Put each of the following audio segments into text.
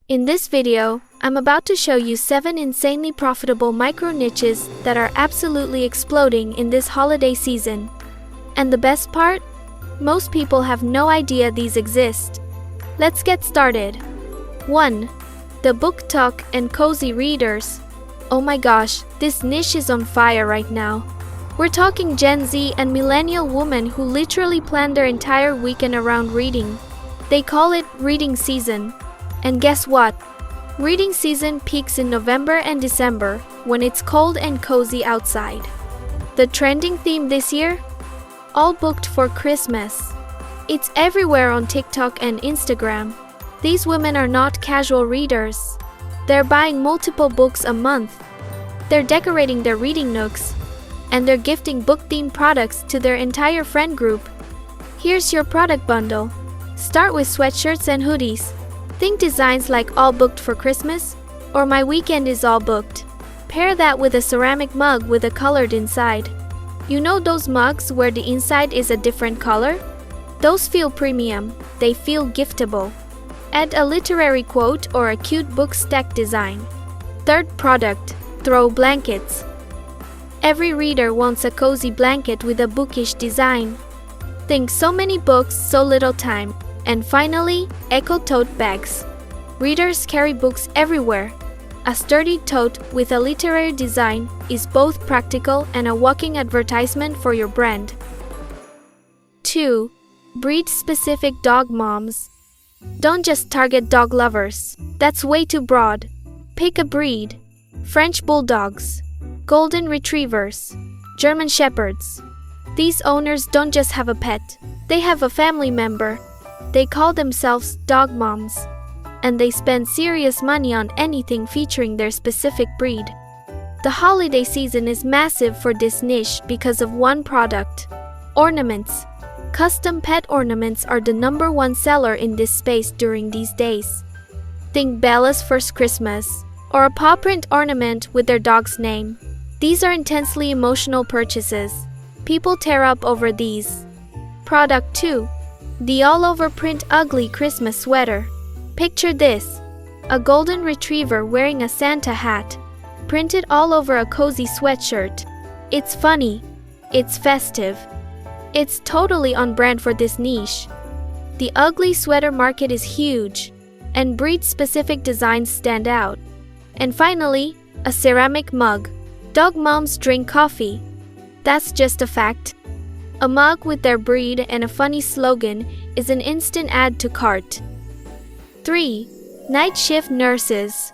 In this video, I'm about to show you 7 insanely profitable micro niches that are absolutely exploding in this holiday season. And the best part? Most people have no idea these exist. Let's get started. 1. The BookTok and cozy readers. Oh my gosh, this niche is on fire right now. We're talking Gen Z and millennial women who literally plan their entire weekend around reading. They call it reading season. And guess what? Reading season peaks in November and December when it's cold and cozy outside. The trending theme this year? All booked for Christmas. It's everywhere on TikTok and Instagram. These women are not casual readers. They're buying multiple books a month. They're decorating their reading nooks. And they're gifting book-themed products to their entire friend group. Here's your product bundle. Start with sweatshirts and hoodies. Think designs like all booked for Christmas or my weekend is all booked. Pair that with a ceramic mug with a colored inside. You know those mugs where the inside is a different color? Those feel premium. They feel giftable. Add a literary quote or a cute book stack design. Third product, throw blankets. Every reader wants a cozy blanket with a bookish design. Think so many books, so little time. And finally, eco tote bags. Readers carry books everywhere. A sturdy tote with a literary design is both practical and a walking advertisement for your brand. 2. Breed-specific dog moms. Don't just target dog lovers. That's way too broad. Pick a breed. French bulldogs, golden retrievers, German shepherds. These owners don't just have a pet. They have a family member. They call themselves dog moms, and they spend serious money on anything featuring their specific breed. The holiday season is massive for this niche because of one product, Ornaments. Custom pet ornaments are the #1 seller in this space during these days. Think Bella's first Christmas, or a paw print ornament with their dog's name. These are intensely emotional purchases. People tear up over these. Product 2. The all-over print ugly Christmas sweater. Picture this. A golden retriever wearing a Santa hat, printed all over a cozy sweatshirt. It's funny. It's festive. It's totally on brand for this niche. The ugly sweater market is huge, and breed-specific designs stand out. And finally, a ceramic mug. Dog moms drink coffee. That's just a fact. A mug with their breed and a funny slogan is an instant add to cart. 3. Night shift nurses.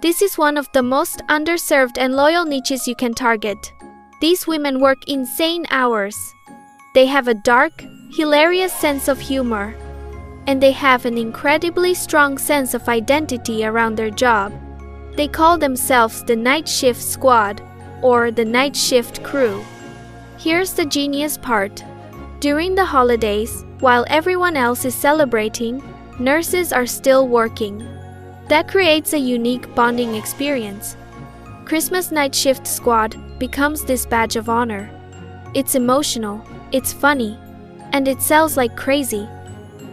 This is one of the most underserved and loyal niches you can target. These women work insane hours. They have a dark, hilarious sense of humor. And they have an incredibly strong sense of identity around their job. They call themselves the Night Shift Squad or the Night Shift Crew. Here's the genius part. During the holidays, while everyone else is celebrating, nurses are still working. That creates a unique bonding experience. Christmas Night Shift Squad becomes this badge of honor. It's emotional, it's funny, and it sells like crazy.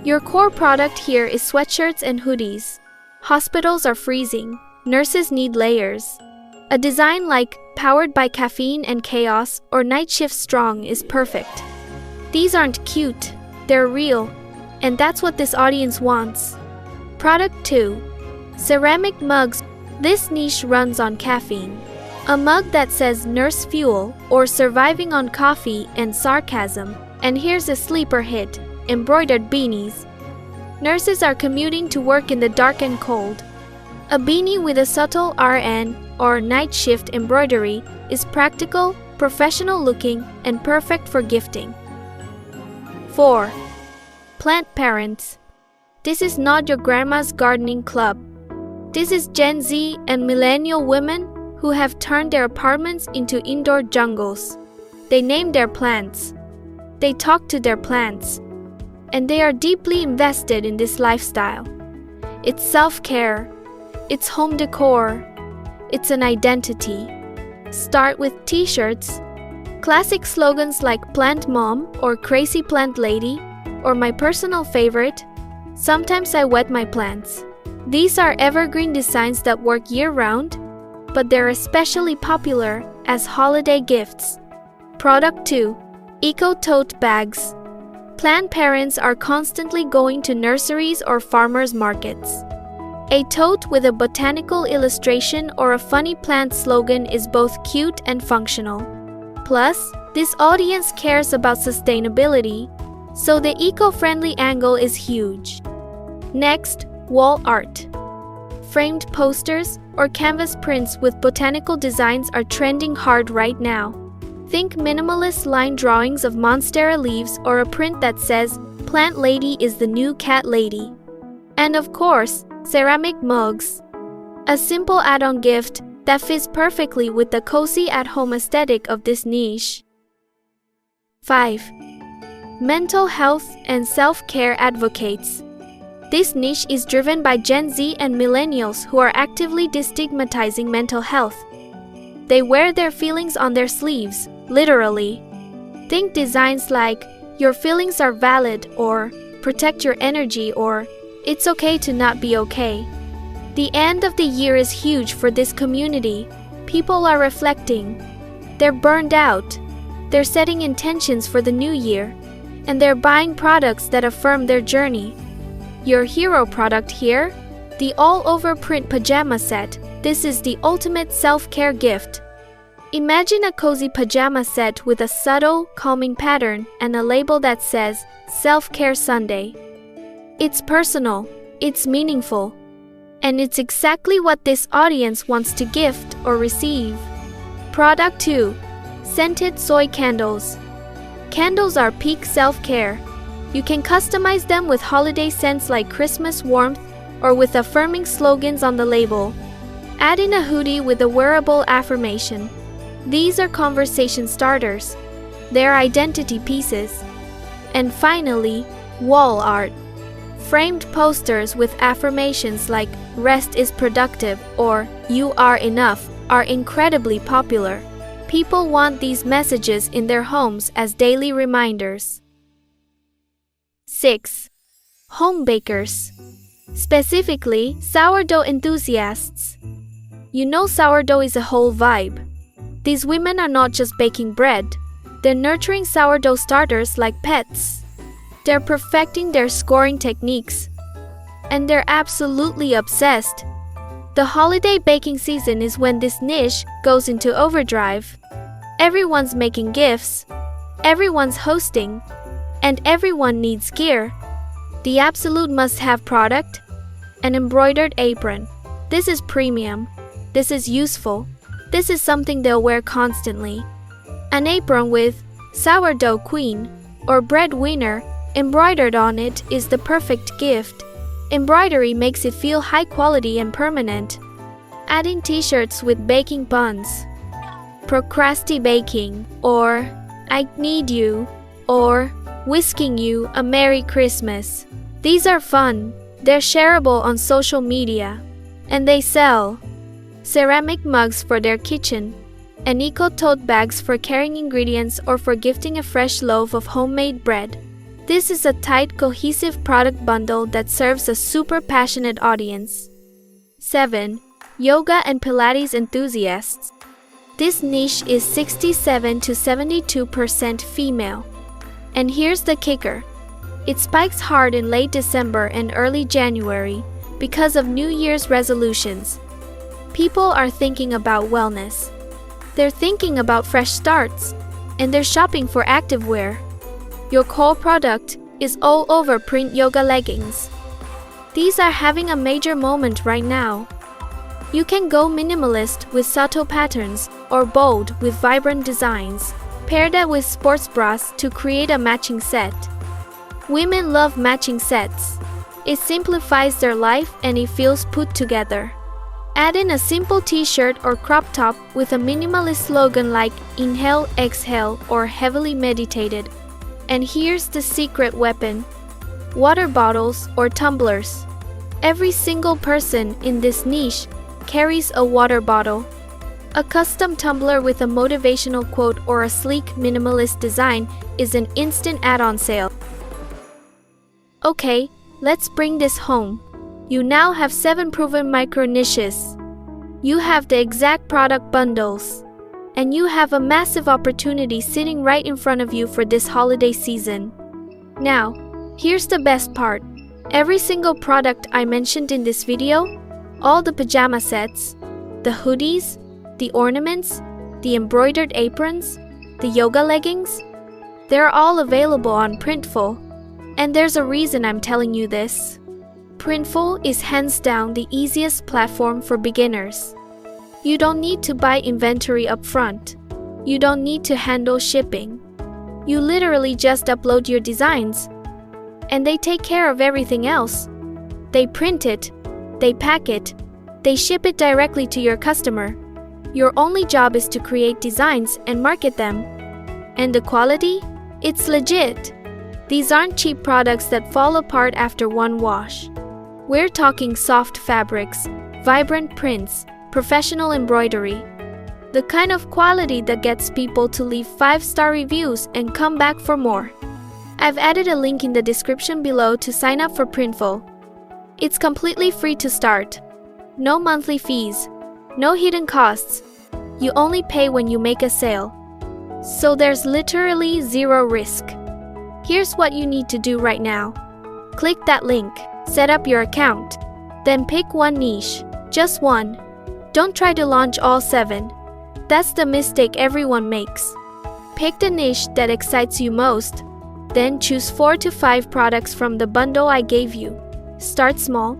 Your core product here is sweatshirts and hoodies. Hospitals are freezing. Nurses need layers. A design like Powered by Caffeine and Chaos or Night Shift Strong is perfect. These aren't cute, they're real, and that's what this audience wants. Product 2. Ceramic mugs. This niche runs on caffeine. A mug that says Nurse Fuel or Surviving on Coffee and Sarcasm. And here's a sleeper hit, embroidered beanies. Nurses are commuting to work in the dark and cold. A beanie with a subtle RN or night shift embroidery is practical, professional looking, and perfect for gifting. 4. Plant parents. This is not your grandma's gardening club. This is Gen Z and millennial women who have turned their apartments into indoor jungles. They name their plants. They talk to their plants. And they are deeply invested in this lifestyle. It's self-care. It's home decor. It's an identity. Start with t-shirts. Classic slogans like Plant Mom or Crazy Plant Lady, or my personal favorite, Sometimes I Wet My Plants. These are evergreen designs that work year-round, but they're especially popular as holiday gifts. Product 2. Eco-tote bags. Plant parents are constantly going to nurseries or farmers markets. A tote with a botanical illustration or a funny plant slogan is both cute and functional. Plus, this audience cares about sustainability, so the eco-friendly angle is huge. Next, wall art. Framed posters or canvas prints with botanical designs are trending hard right now. Think minimalist line drawings of monstera leaves or a print that says, "Plant lady is the new cat lady." And of course, ceramic mugs. A simple add-on gift that fits perfectly with the cozy at-home aesthetic of this niche. 5. Mental health and self-care advocates. This niche is driven by Gen Z and millennials who are actively destigmatizing mental health. They wear their feelings on their sleeves, literally. Think designs like, "Your feelings are valid," or "Protect your energy," or "It's okay to not be okay." The end of the year is huge for this community. People are reflecting. They're burned out. They're setting intentions for the new year. And they're buying products that affirm their journey. Your hero product here? The all-over print pajama set. This is the ultimate self-care gift. Imagine a cozy pajama set with a subtle, calming pattern and a label that says, "Self-Care Sunday." It's personal, it's meaningful, and it's exactly what this audience wants to gift or receive. Product 2. Scented soy candles. Candles are peak self-care. You can customize them with holiday scents like Christmas warmth or with affirming slogans on the label. Add in a hoodie with a wearable affirmation. These are conversation starters. They're identity pieces. And finally, wall art. Framed posters with affirmations like "Rest is productive" or "You are enough" are incredibly popular. People want these messages in their homes as daily reminders. 6. Home bakers. Specifically, sourdough enthusiasts. You know sourdough is a whole vibe. These women are not just baking bread. They're nurturing sourdough starters like pets. They're perfecting their scoring techniques. And they're absolutely obsessed. The holiday baking season is when this niche goes into overdrive. Everyone's making gifts. Everyone's hosting. And everyone needs gear. The absolute must-have product? An embroidered apron. This is premium. This is useful. This is something they'll wear constantly. An apron with "Sourdough Queen" or "Breadwinner" embroidered on it is the perfect gift. Embroidery makes it feel high quality and permanent. Add in t-shirts with baking puns. "Procrasti baking" or "I need you" or "Whisking you a Merry Christmas." These are fun. They're shareable on social media. And they sell. Ceramic mugs for their kitchen. And eco-tote bags for carrying ingredients or for gifting a fresh loaf of homemade bread. This is a tight, cohesive product bundle that serves a super passionate audience. 7. Yoga and Pilates enthusiasts. This niche is 67 to 72% female. And here's the kicker. It spikes hard in late December and early January because of New Year's resolutions. People are thinking about wellness. They're thinking about fresh starts, and they're shopping for activewear. Your core product is all-over print yoga leggings. These are having a major moment right now. You can go minimalist with subtle patterns or bold with vibrant designs. Pair that with sports bras to create a matching set. Women love matching sets. It simplifies their life and it feels put together. Add in a simple t-shirt or crop top with a minimalist slogan like "Inhale, Exhale" or "Heavily Meditated." And here's the secret weapon. Water bottles or tumblers. Every single person in this niche carries a water bottle. A custom tumbler with a motivational quote or a sleek minimalist design is an instant add-on sale. Okay, let's bring this home. You now have 7 proven micro niches. You have the exact product bundles. And you have a massive opportunity sitting right in front of you for this holiday season. Now, here's the best part. Every single product I mentioned in this video, all the pajama sets, the hoodies, the ornaments, the embroidered aprons, the yoga leggings, they're all available on Printful. And there's a reason I'm telling you this. Printful is hands down the easiest platform for beginners. You don't need to buy inventory up front. You don't need to handle shipping. You literally just upload your designs, and they take care of everything else. They print it, they pack it, they ship it directly to your customer. Your only job is to create designs and market them. And the quality? It's legit. These aren't cheap products that fall apart after one wash. We're talking soft fabrics, vibrant prints, professional embroidery. The kind of quality that gets people to leave 5-star reviews and come back for more. I've added a link in the description below to sign up for Printful. It's completely free to start. No monthly fees. No hidden costs. You only pay when you make a sale. So there's literally zero risk. Here's what you need to do right now. Click that link, set up your account, then pick one niche, just one. Don't try to launch all 7. That's the mistake everyone makes. Pick the niche that excites you most, then choose 4 to 5 products from the bundle I gave you. Start small,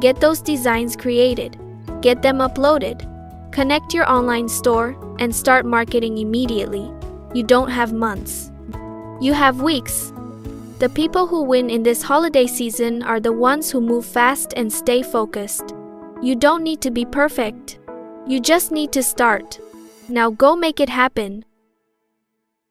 get those designs created, get them uploaded, connect your online store, and start marketing immediately. You don't have months. You have weeks. The people who win in this holiday season are the ones who move fast and stay focused. You don't need to be perfect. You just need to start. Now go make it happen.